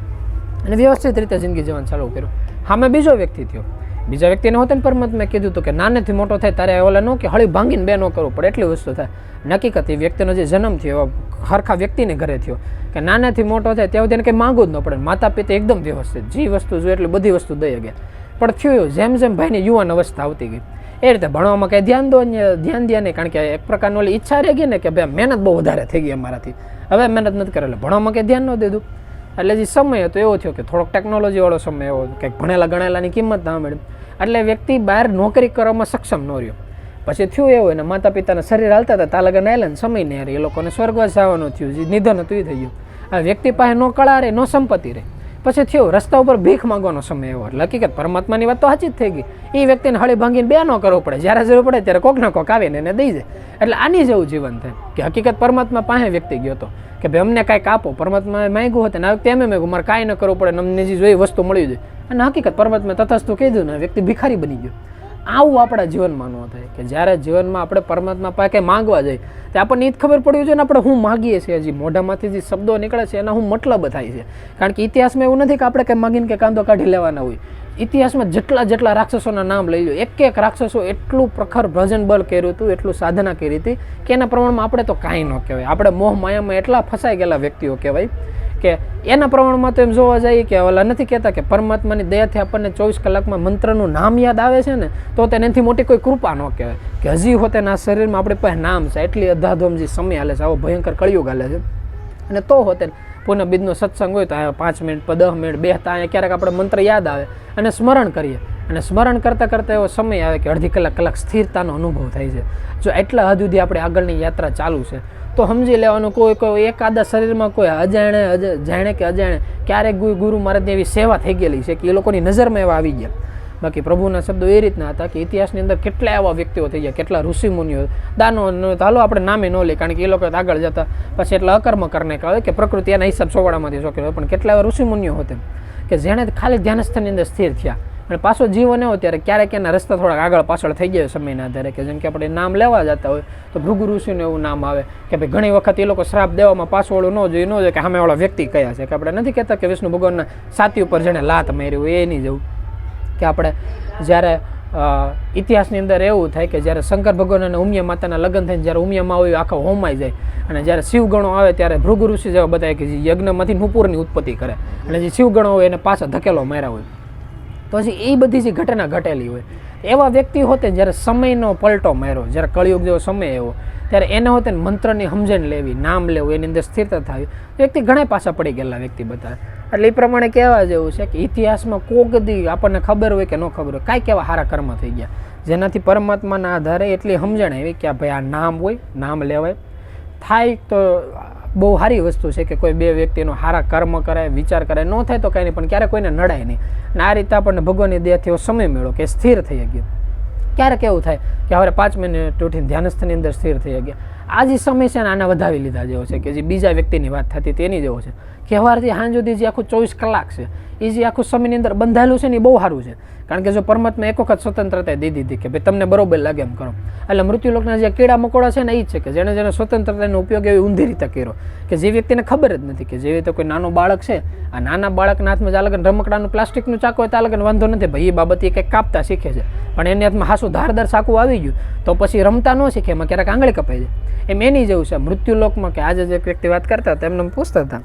અને વ્યવસ્થિત રીતે જિંદગી જીવન ચાલુ કર્યું. સામે બીજો વ્યક્તિ થયો. બીજા વ્યક્તિને હોતે ને પરમાત્માએ કીધું હતું કે નાનેથી મોટો થાય તારે ઓલા ન કે હળી ભાંગીને બે ન કરવું પડે, એટલી વસ્તુ થાય. હકીકત એ વ્યક્તિનો જે જન્મ થયો હરખા વ્યક્તિને ઘરે થયો કે નાનેથી મોટો થાય ત્યાં તેને કંઈ માંગવું જ ન પડે. માતા પિતા એકદમ વ્યવસ્થિત, જે વસ્તુ જોઈએ એટલી બધી વસ્તુ દઈ ગયા. પણ થયું જેમ જેમ ભાઈની યુવાન અવસ્થા આવતી ગઈ એ રીતે ભણવામાં કંઈ ધ્યાન દે નહીં, કારણ કે એક પ્રકારની ઓલી ઈચ્છા રહી ગઈ ને કે ભાઈ મહેનત બહુ વધારે થઈ ગઈ અમારાથી, હવે મહેનત નથી કરે, એટલે ભણવામાં કંઈ ધ્યાન ન દીધું. એટલે જે સમય હતો એવો થયો કે થોડોક ટેકનોલોજીવાળો સમય એવો કંઈક ભણેલા ગણેલાની કિંમત ના મળી, એટલે વ્યક્તિ બહાર નોકરી કરવામાં સક્ષમ ન રહ્યો. પછી થયું એવું એને માતા પિતાના શરીર હાલતા હતા તા લગન આવેલા ને સમય નહીં હારે, એ લોકોને સ્વર્ગવાસ જવાનું થયું, જે નિધન હતું એ થઈ ગયું. આ વ્યક્તિ પાસે નો કળા રહે, નો સંપત્તિ રહે. પછી થયું રસ્તા ઉપર ભીખ માંગવાનો સમય એવો. એટલે હકીકત પરમાત્માની વાત તો સાચી જ થઈ ગઈ. એ વ્યક્તિને હળી ભાંગીને બે ન કરવો પડે, જ્યારે જરૂર પડે ત્યારે કોક ના કોક આવીને એને દઈ જાય. એટલે આની જેવું જીવન થાય કે હકીકત પરમાત્મા પાસે વ્યક્તિ ગયો હતો કે ભાઈ અમને કાંઈક આપો. પરમાત્માએ માંગ્યું હતું ને આ વ્યક્તિ એમ માંગ્યું મારે કાંઈ ન કરવું પડે, અમને જે જોઈએ વસ્તુ મળી જાય. અને હકીકત પરમાત્માએ તથસ્તુ કીધું ને વ્યક્તિ ભિખારી બની ગયો. આવું આપણા જીવનમાં ન થાય કે જ્યારે જીવનમાં આપણે પરમાત્મા પાસે કંઈ માંગવા જાય તો આપણને એ જ ખબર પડવી જોઈએ ને આપણે શું માગીએ છીએ. હજી મોઢામાંથી જે શબ્દો નીકળે છે એના શું મતલબ થાય છે. કારણ કે ઇતિહાસમાં એવું નથી કે આપણે કંઈ માગીને કે કાંદો કાઢી લેવાના હોય. ઇતિહાસમાં જેટલા રાક્ષસોના નામ લઈ લો, એક રાક્ષસો એટલું પ્રખર ભજન બળ કર્યું હતું, એટલું સાધના કરી હતી કે એના પ્રમાણમાં આપણે તો કાંઈ ન કહેવાય. આપણે મોહ માયામાં એટલા ફસાઈ ગયેલા વ્યક્તિઓ કહેવાય કે એના પ્રમાણમાં તો એમ જોવા જઈએ કે ઓલા નથી કહેતા કે પરમાત્માની દયાથી આપણને 24 કલાકમાં મંત્રનું નામ યાદ આવે છે ને તો તેનાથી મોટી કોઈ કૃપા ન કહેવાય કે હજી હોતે ના શરીરમાં આપણી પાસે નામ છે. એટલી અધાધોમ જે સમય હાલે છે, આવો ભયંકર કળિયુગ હાલે છે. અને તો હોતે પુનઃ બીજનો સત્સંગ હોય તો અહીંયા 5 મિનિટ 10 મિનિટ બેસતા અહીંયા ક્યારેક આપણે મંત્ર યાદ આવે અને સ્મરણ કરીએ, અને સ્મરણ કરતાં કરતાં એવો સમય આવે કે અડધી કલાક સ્થિરતાનો અનુભવ થાય છે. જો એટલા હદ સુધી આપણે આગળની યાત્રા ચાલુ છે તો સમજી લેવાનું કોઈ એકાદા શરીરમાં કોઈ જાણે કે અજાણે ક્યારેક ગુરુ મહારાજની એવી સેવા થઈ ગયેલી છે કે એ લોકોની નજરમાં એવા આવી ગયા. બાકી પ્રભુના શબ્દો એ રીતના હતા કે ઇતિહાસની અંદર કેટલા એવા વ્યક્તિઓ થઈ ગયા, કેટલા ઋષિમુનિઓ, દાનો, હાલો આપણે નામે ન લે કારણ કે એ લોકો આગળ જતા પછી એટલા અકર્મ કરને કહે કે પ્રકૃતિ એના હિસાબ સોવાડામાંથી શોખી, પણ કેટલા એવા ઋષિમુનિઓ હતા કે જેણે ખાલી ધ્યાનસ્થાનની અંદર સ્થિર થયા. અને પાછો જીવન એવો ત્યારે ક્યારેક એના રસ્તા થોડાક આગળ પાછળ થઈ જાય સમયના આધારે, કે જેમ કે આપણે નામ લેવા જતા હોય તો ભૃગુ ઋષિનું એવું નામ આવે કે ભાઈ ઘણી વખત એ લોકો શ્રાપ દેવામાં પાછળનું ન જોઈએ કે સામેવાળા વ્યક્તિ કયા છે. કે આપણે નથી કહેતા કે વિષ્ણુ ભગવાનના છાતી ઉપર જેણે લાત મારી હોય એ નહીં જવું. કે આપણે જ્યારે ઇતિહાસની અંદર એવું થાય કે જ્યારે શંકર ભગવાન અને ઉમિયા માતાના લગ્ન થઈને જ્યારે ઉમિયામાં હોય આખો હોમાઈ જાય અને જ્યારે શિવગણો આવે ત્યારે ભૃગુ ઋષિ જેવા બતાવે કે જે યજ્ઞમાંથી નુપુરની ઉત્પત્તિ કરે અને જે શિવગણો હોય એને પાછા ધકેલો માર્યા હોય. તો હજી એ બધી જે ઘટના ઘટેલી હોય એવા વ્યક્તિ હોતે જ્યારે સમયનો પલટો માર્યો, જ્યારે કળિયુગ જેવો સમય એવો ત્યારે એને હોતે મંત્રની સમજણ લેવી, નામ લેવું, એની અંદર સ્થિરતા થાય, વ્યક્તિ ઘણા પાછા પડી ગયેલા વ્યક્તિ બતાવે. એટલે એ પ્રમાણે કહેવા જેવું છે કે ઇતિહાસમાં કોક દી આપણને ખબર હોય કે ન ખબર હોય કાંઈક એવા સારા કર્મ થઈ ગયા જેનાથી પરમાત્માના આધારે એટલી સમજણ આવી કે ભાઈ આ નામ હોય, નામ લેવાય થાય તો બહુ સારી વસ્તુ છે કે કોઈ બે વ્યક્તિનો સારા કર્મ કરે, વિચાર કરે, ન થાય તો કાંઈ નહીં પણ ક્યારેક કોઈને નડાય નહીં. અને આ રીતે આપણને ભગવાનની દયાથી એવો સમય મળ્યો કે સ્થિર થઈ ગયો. ક્યારેક એવું થાય કે હવે 5 મિનિટ ઉઠીને ધ્યાનસ્થાનની અંદર સ્થિર થઈ ગયા. આ જે સમય છે ને આના વધાવી લીધા જેવો છે કે જે બીજા વ્યક્તિની વાત થતી તેની જેવો છે કે સવારથી સાંજ સુધી જે આખું 24 કલાક છે એ જે આખું સમયની અંદર બંધાયેલું છે ને એ બહુ સારું છે. કારણ કે જો પરમાત્મા એક વખત સ્વતંત્રતા દીધી હતી કે ભાઈ તમને બરોબર લાગે એમ કરો, એટલે મૃત્યુલોકના જે કીડા મકોડા છે ને એ જ છે કે જેને સ્વતંત્રતાનો ઉપયોગ એવી ઊંધી રીતે કર્યો કે જે વ્યક્તિને ખબર જ નથી કે જેવી રીતે કોઈ નાનો બાળક છે આ નાના બાળકના હાથમાં જે અલગ રમકડાનું પ્લાસ્ટિકનું ચાકુ હોય તો અલગ વાંધો નથી, ભાઈ એ બાબત એ કંઈક કાપતા શીખે છે, પણ એની હાથમાં હાસું ધારદાર ચાકુ આવી ગયું તો પછી રમતા ન શીખે, એમાં ક્યારેક આંગળી કપાઈ જાય. એમ એની જેવું છે મૃત્યુલોકમાં કે આજે જે વ્યક્તિ વાત કરતા હતા એમને પૂછતા હતા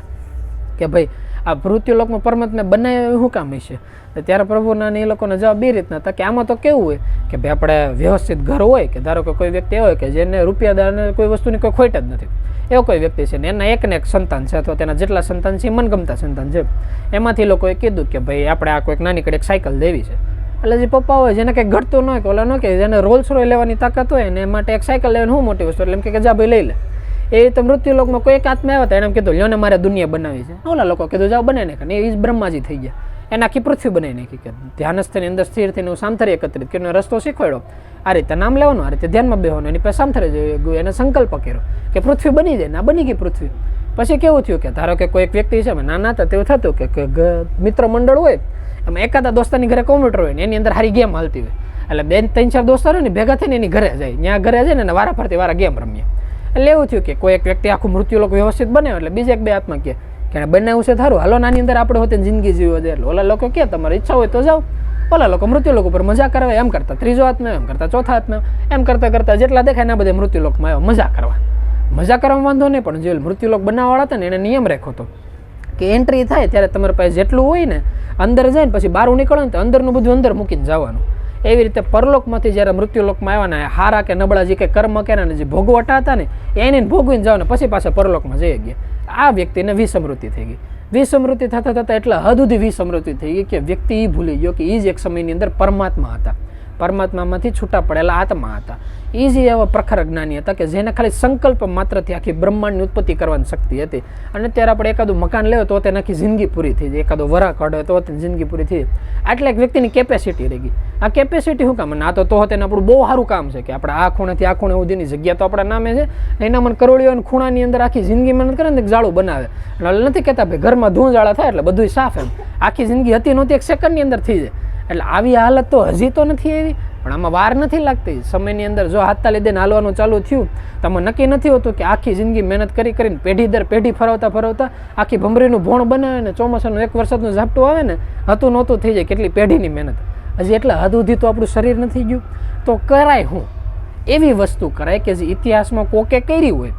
કે ભાઈ આ મૃત્યુલોકમાં પરમાત્માને બનાવ્યો શું કામ હશે? ત્યારે પ્રભુના એ લોકોને જવાબ એ રીતના હતા કે આમાં તો કેવું હોય કે ભાઈ આપણે વ્યવસ્થિત ઘર હોય કે ધારો કે કોઈ વ્યક્તિ હોય કે જેને રૂપિયાદારને કોઈ વસ્તુની કોઈ ખોટ જ નથી, એવો કોઈ વ્યક્તિ છે ને એના એકને એક સંતાન છે અથવા તેના જેટલા સંતાન છે એ મનગમતા સંતાન છે, એમાંથી લોકોએ કીધું કે ભાઈ આપણે આ કોઈક નાની કડે એક સાયકલ લેવી છે. એટલે જે પપ્પા હોય જેને કંઈક ઘટતું ન હોય કે ઓલા ન કે જેને રોલ્સ રોય લેવાની તાકાત હોય ને એ માટે એક સાયકલ લેવાની શું મોટી વસ્તુ, એટલે એમ કે જા ભાઈ લઈ લે. એ રીતે મૃત્યુલોકમાં કોઈ એક આત્મા આવ્યા હતા એને એમ કીધું લ્યો ને મારે દુનિયા બનાવી છે, ઓલા લોકો કીધું જાઓ બનાવી નાખે, એ જ બ્રહ્માજી થઈ ગયા, એને આખી પૃથ્વી બનાવી નાખી કે ધ્યાનસ્થની અંદર સ્થિર થઈને હું સામથરી એકત્રિત કર્યો, રસ્તો શીખવાડ્યો, આ રીતે નામ લેવાનું, આ રીતે ધ્યાનમાં બેસવાનું, એની પાસે સામથરી એને સંકલ્પ કર્યો કે પૃથ્વી બની જાય ને આ બની ગઈ પૃથ્વી. પછી કેવું થયું કે ધારો કે કોઈ એક વ્યક્તિ છે નાના હતા તેવું થતું કે મિત્ર મંડળ હોય એમાં એકાદા દોસ્તારની ઘરે કોમ્પ્યુટર હોય ને એની અંદર સારી ગેમ હાલતી હોય, એટલે 2-3-4 દોસ્તારો ને ભેગા થઈને એની ઘરે જાય, ત્યાં ઘરે જાય ને વારા ફરતી વારા ગેમ રમીએ. એટલે એવું થયું કે કોઈ એક વ્યક્તિ આખું મૃત્યુલોક વ્યવસ્થિત બને એટલે બીજા એક બે આત્મા કહે કે એને બનાવ્યું છે થારું, હાલો નાની અંદર આપણે હોતે જિંદગી જીવવા દે. એટલે ઓલા લોકો કે તમારી ઈચ્છા હોય તો જાઓ. ઓલા લોકો મૃત્યુલોક ઉપર મજા કરવા એમ કરતા ત્રીજો આત્મા, એમ કરતા ચોથા આત્મા, એમ કરતા કરતા જેટલા દેખાય ને બધા મૃત્યુલોકમાં આવ્યા મજા કરવા. મજા કરવામાં વાંધો નહીં, પણ જે મૃત્યુલોક બનાવવાવાળા હતા ને એને નિયમ રાખ્યો હતો કે એન્ટ્રી થાય ત્યારે તમારી પાસે જેટલું હોય ને અંદર જાય ને પછી બહાર નીકળો ને તો અંદરનું બધું અંદર મૂકીને જવાનું. એવી રીતે પરલોકમાંથી જ્યારે મૃત્યુલોકમાં આવ્યા ને હારા કે નબળા જે કંઈ કર્મ કર્યા ને જે ભોગવટા હતા ને એને ભોગવીને જાવ ને પછી પાછા પરલોકમાં જઈ ગયા. આ વ્યક્તિને વિસમૃતિ થઈ ગઈ. વિસમૃતિ થતાં થતાં એટલા હદ સુધી વિસમૃતિ થઈ ગઈ કે વ્યક્તિ એ ભૂલી ગયો કે એ જ એક સમયની અંદર પરમાત્મા હતા, પરમાત્મામાંથી છૂટા પડેલા આત્મા હતા. એ જ એવા પ્રખર જ્ઞાની હતા કે જેને ખાલી સંકલ્પ માત્રથી આખી બ્રહ્માંડની ઉત્પત્તિ કરવાની શક્તિ હતી. અને અત્યારે આપણે એકાદું મકાન લેવો તો તેને આખી જિંદગી પૂરી થઈ જાય, એકાદો વરા કાઢે તો તેની જિંદગી પૂરી થઈ જાય. આટલા એક વ્યક્તિની કેપેસિટી રહી ગઈ. આ કેપેસિટી શું કામ? આ તો તેને આપણું બહુ સારું કામ છે કે આપણે આ ખૂણેથી આ ખૂણે સુધીની જગ્યા તો આપણા નામે છે. એના મને કરોડીઓ ખૂણાની અંદર આખી જિંદગી મહેનત કરે ને જાળું બનાવે. એટલે નથી કહેતા ભાઈ ઘરમાં ધૂંજાળા થાય એટલે બધું સાફ, એમ આખી જિંદગી હતી નહોતી એક સેકન્ડની અંદર થઈ જાય. એટલે આવી હાલત તો હજી તો નથી એવી, પણ આમાં વાર નથી લાગતી. સમયની અંદર જો હાથ તાલી દઈને હાલવાનું ચાલુ થયું તો આમાં નક્કી નથી હોતું કે આખી જિંદગી મહેનત કરીને પેઢી દર પેઢી ફરવતા આખી ભમરીનું ભોણ બનાવે ને ચોમાસાનું એક વરસાદનું ઝાપટું આવે ને હતું નહોતું થઈ જાય. કેટલી પેઢીની મહેનત. હજી એટલા હદ સુધી તો આપણું શરીર નથી ગયું. તો કરાય હું એવી વસ્તુ કરાય કે જે ઇતિહાસમાં કોકે કરી હોય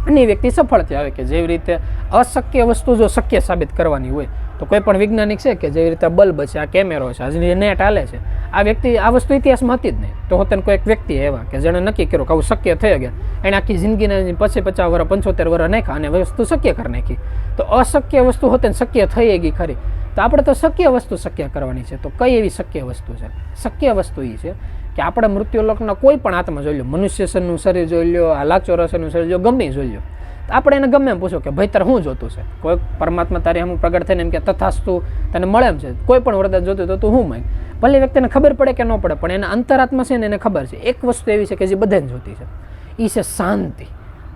અને એ વ્યક્તિ સફળ થયા આવે. કે જેવી રીતે અશક્ય વસ્તુ જો શક્ય સાબિત કરવાની હોય તો કોઈ પણ વૈજ્ઞાનિક છે કે જેવી રીતે બલ્બ છે, આ કેમેરો છે, આજે નેટ હાલે છે, આ વ્યક્તિ આ વસ્તુ ઇતિહાસમાં હતી જ નહીં. તો હોતે કોઈ એક વ્યક્તિ એવા કે જેણે નક્કી કર્યું કે આવું શક્ય થઈ ગયા, એણે આખી જિંદગીને પછી 50 વર્ષ 75 વર્ષ નાખ્યા અને વસ્તુ શક્ય કરી નાખી. તો અશક્ય વસ્તુ હોતે શક્ય થઈ ગઈ ખરી. તો આપણે તો શક્ય વસ્તુ શક્ય કરવાની છે. તો કઈ એવી શક્ય વસ્તુ છે? શક્ય વસ્તુ એ છે કે આપણે મૃત્યુલોકના કોઈ પણ આત્મા જોઈ લો, મનુષ્યનું શરીર જોઈ લો, આ લાક્ષોરસનું શરીર જો ગમે જોઈ લો, આપણે એને ગમે એમ પૂછો કે ભાઈ તારે શું જોતું છે? કોઈ પરમાત્મા તારે અમુક પ્રગટ થઈને એમ કે તથાસ્તુ તને મળે એમ છે, કોઈ પણ વરદાન જોતું તો તું શું માંગ. ભલે વ્યક્તિને ખબર પડે કે ન પડે, પણ એના અંતરાત્મા છે ને એને ખબર છે. એક વસ્તુ એવી છે કે જે બધાને જોતી છે, એ છે શાંતિ.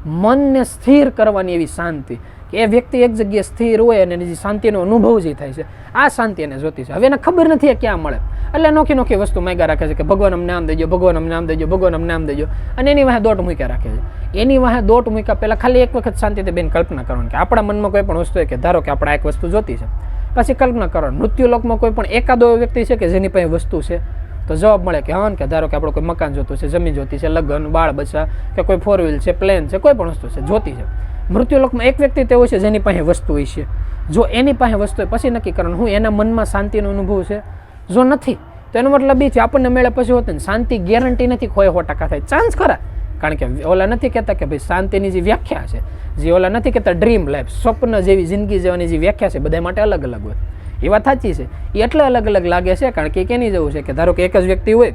મનને સ્થિર કરવાની એવી શાંતિ કે એ વ્યક્તિ એક જગ્યાએ સ્થિર હોય અને જે શાંતિનો અનુભવ જે થાય છે, આ શાંતિ એને જોતી છે. હવે એને ખબર નથી ક્યાં મળે, એટલે નોખી નોખી વસ્તુ માંગ્યા રાખે છે કે ભગવાન અમને નામ દેજો, ભગવાન અમને નામ દેજો, ભગવાન અમને નામ દેજો. અને એની વાહે દોટ મૂક્યા રાખે છે. એની વાહે દોટ મૂક્યા પહેલાં ખાલી એક વખત શાંતિથી બેન કલ્પના કરવાની કે આપણા મનમાં કોઈ પણ વસ્તુ હોય કે ધારો કે આપણે એક વસ્તુ જોતી છે, પછી કલ્પના કરવાની. મૃત્યુલોકમાં કોઈ પણ એકાદો વ્યક્તિ છે કે જેની પાસે વસ્તુ છે તો જવાબ મળે કે હા, કે ધારો કે આપણે કોઈ મકાન જોતું છે, જમીન જોતી છે, લગ્ન, બાળ બચ્ચા કે કોઈ 4 વ્હીલ છે, પ્લેન છે, કોઈ પણ વસ્તુ છે જોતી છે. મૃત્યુલોકમાં એક વ્યક્તિ તેવો છે જેની પાસે વસ્તુ હોય છે. જો એની પાસે વસ્તુ હોય પછી નક્કી કરવાનું હું એના મનમાં શાંતિનો અનુભવ છે. જો નથી તો એનો મતલબ એ છે આપણને મેળે પછી હોત ને શાંતિ ગેરંટી નથી, કોઈ 100% થાય ચાન્સ ખરા. કારણ કે ઓલા નથી કહેતા કે ભાઈ શાંતિની જે વ્યાખ્યા છે, જે ઓલા નથી કહેતા ડ્રીમ લાઈફ, સ્વપ્ન જેવી જિંદગી જવાની જે વ્યાખ્યા છે બધા માટે અલગ અલગ હોય. એ વાત સાચી છે. એ એટલે અલગ અલગ લાગે છે કારણ કે કેની જવું છે કે ધારો કે એક જ વ્યક્તિ હોય,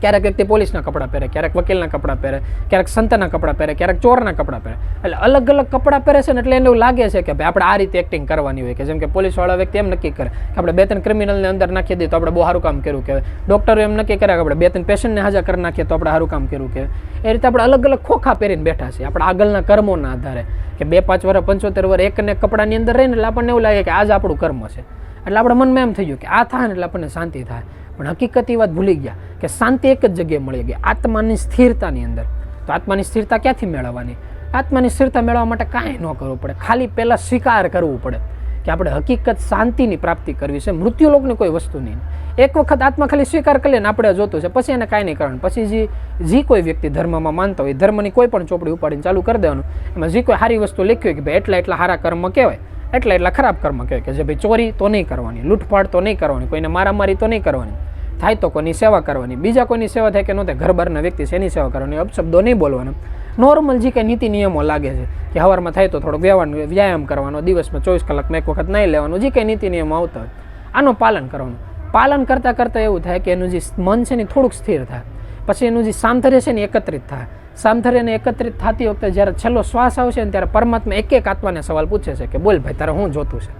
ક્યારેક વ્યક્તિ પોલીસના કપડાં પહેરે, ક્યારેક વકીલના કપડાં પહેરે, ક્યારેક સંતના કપડાં પહેરે, ક્યારેક ચોરના કપડાં પહેરે. એટલે અલગ અલગ કપડાં પહેરે છે ને એટલે એને એવું લાગે છે કે ભાઈ આપણે આ રીતે એક્ટિંગ કરવાની હોય. કે જેમ કે પોલીસવાળા વ્યક્તિ એમ નક્કી કરે કે આપણે 2-3 ક્રિમિનલને અંદર નાખી દઈએ તો આપણે બહુ સારું કામ કર્યું કહેવાય. ડૉક્ટરો એમ નક્કી કરે કે આપણે 2-3 પેશન્ટને હાજર કરી નાખીએ તો આપણે સારું કામ કર્યું કહેવાય. એ રીતે આપણે અલગ અલગ ખોખા પહેરીને બેઠા છીએ આપણા આગળના કર્મોના આધારે. કે 2-5 વર્ષ 75 વર્ષ એકને કપડાની અંદર રહીને એટલે આપણને એવું લાગે કે આજ આપણું કર્મ છે. એટલે આપણા મનમાં એમ થઈ ગયું કે આ થાય ને એટલે આપણને શાંતિ થાય. પણ હકીકત એ વાત ભૂલી ગયા કે શાંતિ એક જ જગ્યાએ મળી ગઈ, આત્માની સ્થિરતાની અંદર. તો આત્માની સ્થિરતા ક્યાંથી મેળવવાની? આત્માની સ્થિરતા મેળવવા માટે કાંઈ ન કરવું પડે, ખાલી પહેલાં સ્વીકાર કરવું પડે કે આપણે હકીકત શાંતિની પ્રાપ્તિ કરવી છે, મૃત્યુલોકની કોઈ વસ્તુ નહીં. એક વખત આત્મા ખાલી સ્વીકાર કરી લે ને આપણે જોતું છે, પછી એને કાંઈ નહીં કરવાનું. પછી જે કોઈ વ્યક્તિ ધર્મમાં માનતો હોય ધર્મની કોઈ પણ ચોપડી ઉપાડીને ચાલુ કરી દેવાનું. એમાં જે કોઈ સારી વસ્તુ લખી હોય કે ભાઈ એટલા સારા કર્મ કહેવાય, એટલા ખરાબ કર્મ કહેવાય. કે જે ભાઈ ચોરી તો નહીં કરવાની, લૂંટફાટ તો નહીં કરવાની, કોઈને મારામારી તો નહીં કરવાની, થાય તો કોઈની સેવા કરવાની, બીજા કોઈની સેવા થાય કે ન થાય ઘર બહારના વ્યક્તિ છે એની સેવા કરવાની, અપશબ્દો નહીં બોલવાના. નોર્મલ જે કંઈ નીતિ નિયમો લાગે છે કે સવારમાં થાય તો થોડોક વ્યાયામ કરવાનો, દિવસમાં 24 કલાકમાં એક વખત નહીં લેવાનું, જે કંઈ નીતિ નિયમો આવતા હોય આનું પાલન કરવાનું. પાલન કરતાં કરતાં એવું થાય કે એનું જે મન છે ને થોડુંક સ્થિર થાય. પછી એનું જે સામધર્ય છે ને એકત્રિત થાય. સામધર્યને એકત્રિત થતી વખતે જ્યારે છેલ્લો શ્વાસ આવશે ને ત્યારે પરમાત્મા એક આત્માને સવાલ પૂછે છે કે બોલ ભાઈ તારે શું જોતું છે?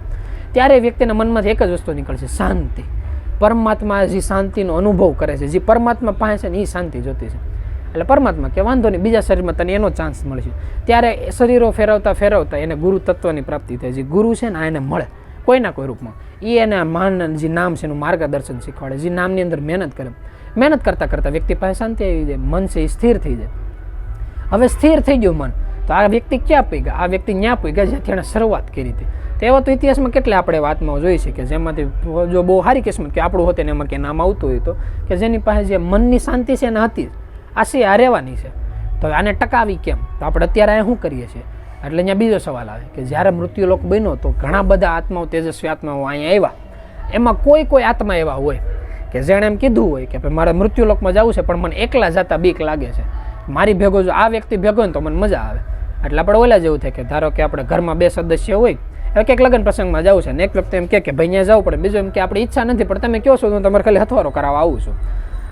ત્યારે વ્યક્તિના મનમાંથી એક જ વસ્તુ નીકળશે, શાંતિ. પરમાત્મા જે શાંતિનો અનુભવ કરે છે, જે પરમાત્મા પાસે છે ને એ શાંતિ જોતી છે. એટલે પરમાત્મા કે વાંધો નહીં, બીજા શરીરમાં તને એનો ચાન્સ મળશે. ત્યારે શરીરો ફેરવતા એને ગુરુ તત્વની પ્રાપ્તિ થાય. જે ગુરુ છે ને એને મળે કોઈના કોઈ રૂપમાં. એ એને માન જે નામ છે એનું માર્ગદર્શન શીખવાડે, જે નામની અંદર મહેનત કરે. મહેનત કરતાં કરતાં વ્યક્તિ પાસે શાંતિ આવી જાય, મન છે એ સ્થિર થઈ જાય. હવે સ્થિર થઈ ગયું મન, તો આ વ્યક્તિ ક્યાં પગ્યા? આ વ્યક્તિ ન્યા પગ્યા જ્યાંથી એણે શરૂઆત કરી હતી. તેવા તો ઇતિહાસમાં કેટલા આપણે આત્માઓ જોઈ છે કે જેમાંથી જો બહુ સારી કિસ્મત કે આપણું હોતે ને એમાં કે નામ આવતું હોય તો કે જેની પાસે જે મનની શાંતિ છે એને હતી આ રહેવાની છે, તો આને ટકાવી કેમ? તો આપણે અત્યારે અહીંયા શું કરીએ છીએ? એટલે અહીંયા બીજો સવાલ આવે કે જ્યારે મૃત્યુલોક બન્યો તો ઘણા બધા આત્માઓ, તેજસ્વી આત્માઓ અહીંયા આવ્યા. એમાં કોઈ આત્મા એવા હોય કે જેણે એમ કીધું હોય કે ભાઈ મારે મૃત્યુલોકમાં જવું છે, પણ મને એકલા જતા બીક લાગે છે, મારી ભેગો જો આ વ્યક્તિ ભેગો હોય ને તો મને મજા આવે. એટલે આપણે ઓલા જેવું થાય કે ધારો કે આપણે ઘરમાં 2 સદસ્ય હોય, એક લગ્ન પ્રસંગમાં જવું છે ને એક વ્યક્તિ એમ કે ભાઈ અહીંયા જવું પડે, બીજો એમ કે આપણી ઈચ્છા નથી પણ તમે કહો છો તો હું તમારે ખાલી હથવારો કરાવવા આવું છું.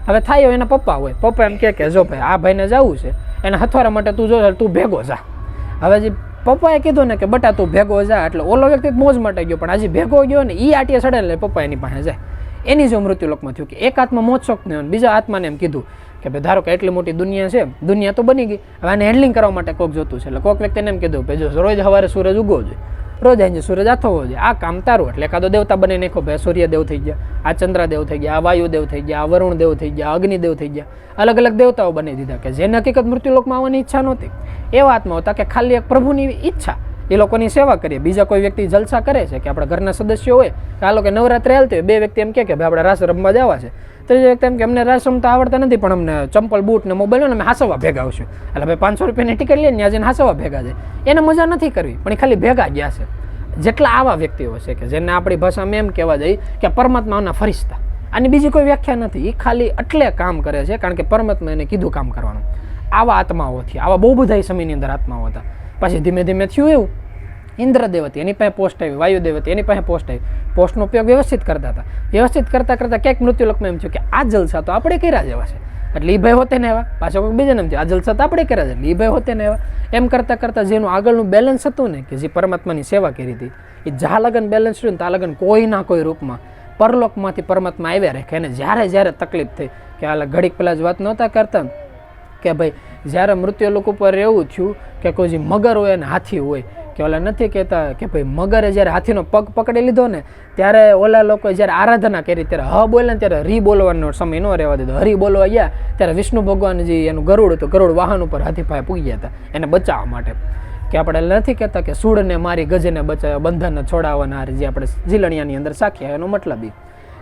હવે થાય એના પપ્પા હોય, પપ્પા એમ કે જો ભાઈ આ ભાઈને જવું છે, એના હથવારા માટે તું જો તું ભેગો જા. હવે જે પપ્પાએ કીધું ને કે બટા તું ભેગો જા, એટલે ઓલો વ્યક્તિ મોજ માટે ગયો, પણ આજે ભેગો ગયો ને એ આટીએ ચડે એટલે પપ્પા એની પાસે જાય. એની જો મૃત્યુલોકમાં થયું કે એક આત્મા મોજશોખ ને બીજા આત્માને એમ કીધું કે ભાઈ ધારો કે એટલી મોટી દુનિયા છે, દુનિયા તો બની ગઈ, હવે આને હેન્ડલિંગ કરવા માટે કોઈક જોતું છે. એટલે કોઈક વ્યક્તિને એમ કીધું ભાઈ જો રોજ સવારે સૂરજ ઉગવો જોઈએ, રોજ આજે સૂરજ આથો હોવો જોઈએ, આ કામ તારું. એટલે એકાદો દેવતા બની નાખો, ભાઈ સૂર્યદેવ થઈ ગયા, આ ચંદ્રદેવ થઈ ગયા, આ વાયુદેવ થઈ ગયા, આ વરુણદેવ થઈ ગયા, અગ્નિદેવ થઈ ગયા, અલગ અલગ દેવતાઓ બની દીધા કે જેને હકીકત મૃત્યુલોકમાં આવવાની ઈચ્છા નહોતી. એવા આત્મા હતા કે ખાલી એક પ્રભુની ઈચ્છા, એ લોકોની સેવા કરીએ. બીજા કોઈ વ્યક્તિ જલસા કરે છે કે આપણા ઘરના સદસ્યો હોય કે આ લોકો નવરાત્રે હાલતી હોય, 2 વ્યક્તિ એમ કે ભાઈ આપણે રાસ રમવા જવા છે, ત્રીજો વ્યક્તિ એમ કે અમને રાસ રમતા આવડતા નથી પણ અમને ચંપલ બૂટ ને મોબાઈલ ને અમે હાસવા ભેગા આવશું. એટલે ભાઈ 500 રૂપિયાની ટિકિટ લઈએ ને આજે હાસવા ભેગા છે, એને મજા નથી કરવી પણ એ ખાલી ભેગા ગયા છે. જેટલા આવા વ્યક્તિઓ છે કે જેને આપણી ભાષામાં એમ કહેવા જાય કે પરમાત્માના ફરિશ્તા, આની બીજી કોઈ વ્યાખ્યા નથી. એ ખાલી એટલે કામ કરે છે કારણ કે પરમાત્મા એને કીધું કામ કરવાનું. આવા આત્માઓથી આવા બહુ બધા સમયની અંદર આત્માઓ હતા. પછી ધીમે ધીમે થયું એવું, ઇન્દ્રદેવ હતી એની પાસે પોસ્ટ આવી, વાયુદેવ હતી એની પાસે પોસ્ટ આવી, પોસ્ટનો ઉપયોગ વ્યવસ્થિત કરતા હતા. વ્યવસ્થિત કરતાં ક્યાંક મૃત્યુલોકમાં એમ થયું કે આ જલસા તો આપણે કર્યા જેવા છે, એટલે એ ભાઈ હોતે ને એવા પાછો કોઈ બીજાને એમ થયું આ જલસા તો આપણે કર્યા છે, એટલે એ ભાઈ હોતે ને એવા. એમ કરતાં જેનું આગળનું બેલેન્સ હતું ને કે જે પરમાત્માની સેવા કરી હતી, એ જ્યાં લગન બેલેન્સ રહ્યું ને ત્યાં લગન કોઈના કોઈ રૂપમાં પરલોકમાંથી પરમાત્મા આવ્યા રાખે. અને જ્યારે તકલીફ થઈ કે હાલ ઘડીક પહેલાં જ વાત નહોતા કરતા કે ભાઈ જ્યારે મૃત્યુલોક ઉપર એવું થયું કે કોઈ જે મગર હોય અને હાથી હોય, કે ઓલા નથી કહેતા કે ભાઈ મગરે જ્યારે હાથીનો પગ પકડી લીધો ને ત્યારે ઓલા લોકોએ જ્યારે આરાધના કરી ત્યારે બોલે ને ત્યારે હરી બોલવાનો સમય ન રહેવા દીધો. હરી બોલવા ગયા ત્યારે વિષ્ણુ ભગવાન જે એનું ગરુડ હતું, ગરુડ વાહન ઉપર હાથી પાસે પૂગી ગયા હતા એને બચાવવા માટે. કે આપણે નથી કહેતા કે સૂળને મારી ગજને બચાવ્યા, બંધનને છોડાવવાના જે આપણે ઝીલણિયાની અંદર સાખ્યા, એનો મતલબ એ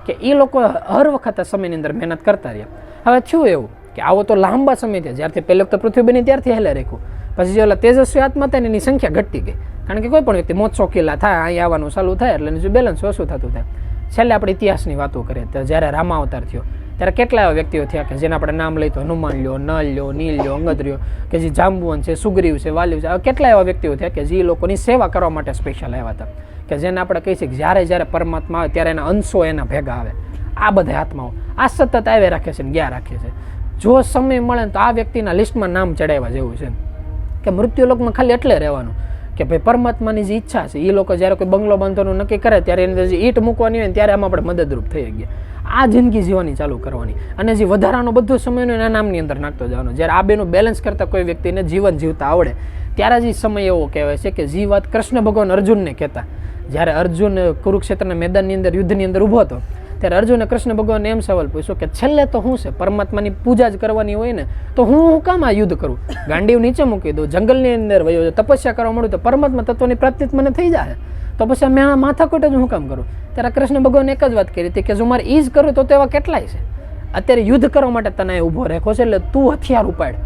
કે એ લોકો હર વખત સમયની અંદર મહેનત કરતા રહ્યા. હવે થયું એવું કે આવો તો લાંબા સમયથી જ્યારથી પહેલી વખત પૃથ્વી બની ત્યારથી હેલે રાખ્યું. પછી જે ઓલા તેજસ્વી આત્મા હતા એની સંખ્યા ઘટતી ગઈ, કારણ કે કોઈ પણ વ્યક્તિ મોજ શોખીલા થાય, અહીં આવવાનું ચાલુ થાય એટલે એનું બેલેન્સ ઓછું થતું થાય. છેલ્લે આપણે ઇતિહાસની વાતો કરીએ તો જ્યારે રામાવતાર થયો ત્યારે કેટલા એવા વ્યક્તિઓ થયા કે જેને આપણે નામ લઈ તો હનુમાન લ્યો, નલ લ્યો, નીલ લ્યો, અંગદ લ્યો, કે જે જાંબુવન છે, સુગ્રીવ છે, વાલ્યુ છે, કેટલા એવા વ્યક્તિઓ થયા કે જે લોકોની સેવા કરવા માટે સ્પેશિયલ આવ્યા હતા. કે જેને આપણે કહીએ છીએ કે જ્યારે પરમાત્મા આવે ત્યારે એના અંશો એના ભેગા આવે. આ બધા આત્માઓ આ સતત આવ્યા રાખે છે ને ગયા રાખે છે. જો સમય મળે તો આ વ્યક્તિના લિસ્ટમાં નામ ચડાવવા જેવું છે કે મૃત્યુલોકમાં ખાલી એટલે રહેવાનું કે ભાઈ પરમાત્માની જે ઈચ્છા છે એ લોકો જ્યારે કોઈ બંગલો બાંધવાનું નક્કી કરે ત્યારે એની અંદર જે ઈંટ મૂકવાની હોય ને ત્યારે આમાં આપણે મદદરૂપ થઈ ગયા. આ જિંદગી જીવવાની ચાલુ કરવાની અને જે વધારાનો બધો સમયનો એના નામની અંદર નાખતો જવાનો. જ્યારે આ બેનું બેલેન્સ કરતાં કોઈ વ્યક્તિને જીવન જીવતા આવડે ત્યારે જ સમય એવો કહેવાય છે કે જે વાત કૃષ્ણ ભગવાન અર્જુનને કહેતા. જ્યારે અર્જુન કુરુક્ષેત્રના મેદાનની અંદર યુદ્ધની અંદર ઊભો હતો ત્યારે અર્જુને કૃષ્ણ ભગવાનને એમ સવાલ પૂછ્યો કે છેલ્લે તો શું છે, પરમાત્માની પૂજા જ કરવાની હોય ને તો હું કામ આ યુદ્ધ કરું? ગાંડીવ નીચે મૂકી દઉં, જંગલની અંદર વયો તપસ્યા કરવા મળ્યું તો પરમાત્મા તત્વની પ્રાપ્તિ મને થઈ જાય, તો પછી મેં આ માથાકૂટ જ હું કામ કરું? ત્યારે કૃષ્ણ ભગવાન એક જ વાત કરી હતી કે જો મારે ઈ જ કરું તો એવા કેટલાય છે. અત્યારે યુદ્ધ કરવા માટે તને ઊભો રાખો છે એટલે તું હથિયાર ઉપાડ.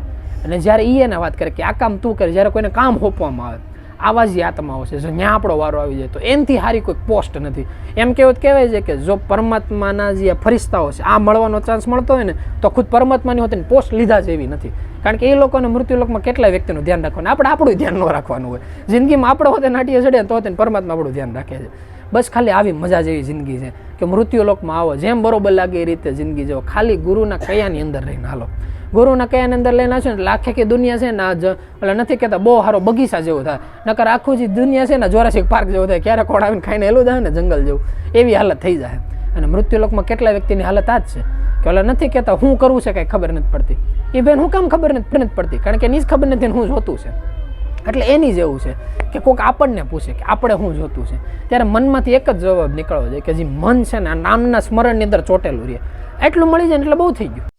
અને જ્યારે એ એને વાત કરે કે આ કામ તું કરે, જ્યારે કોઈને કામ સોંપવામાં આવે આવા જે આત્માઓ છે, જો ત્યાં આપણો વારો આવી જાય તો એનાથી સારી કોઈ પોસ્ટ નથી. એમ કહેવાય છે કે જો પરમાત્માના જે ફરિશ્તાઓ છે આ મળવાનો ચાન્સ મળતો હોય ને તો ખુદ પરમાત્માની હોતી પોસ્ટ લીધા જેવી નથી. કારણ કે એ લોકોને મૃત્યુલોકમાં કેટલા વ્યક્તિનું ધ્યાન રાખવાનું, આપણે આપણું ધ્યાન ન રાખવાનું હોય. જિંદગીમાં આપણે હોતે નાટીએ ચડે તો હોતે પરમાત્મા આપણું ધ્યાન રાખે છે. બસ ખાલી આવી મજા જેવી જિંદગી છે કે મૃત્યુલોકમાં આવો જેમ બરોબર લાગે એ રીતે જિંદગી જેવો, ખાલી ગુરુના કયાની અંદર રહીને હાલો. ગુરુના કયાની અંદર લઈને આવશો ને એટલે આખે કે દુનિયા છે ને એટલે નથી કહેતા બહુ સારો બગીચા જેવું થાય, નકર આખું જે દુનિયા છે ને જોરાસિક પાર્ક જેવું થાય, ક્યારે કોણ આવીને ખાઈને હેલું જાય ને જંગલ જેવું, એવી હાલત થઈ જાય. અને મૃત્યુલોકમાં કેટલા વ્યક્તિની હાલત આ જ છે કે ઓલા નથી કહેતા હું કરવું છે કંઈ ખબર નથી પડતી. એ બેન હું કામ ખબર નથી પડતી? કારણ કે એની જ ખબર નથી હું જોતું છે. એટલે એની જેવું છે કે કોઈક આપણને પૂછે કે આપણે શું જોતું છે ત્યારે મનમાંથી એક જ જવાબ નીકળવો જોઈએ કે જે મન છે ને આ નામના સ્મરણની અંદર ચોટેલું રહે, એટલું મળી જાય ને એટલે બહુ થઈ ગયું.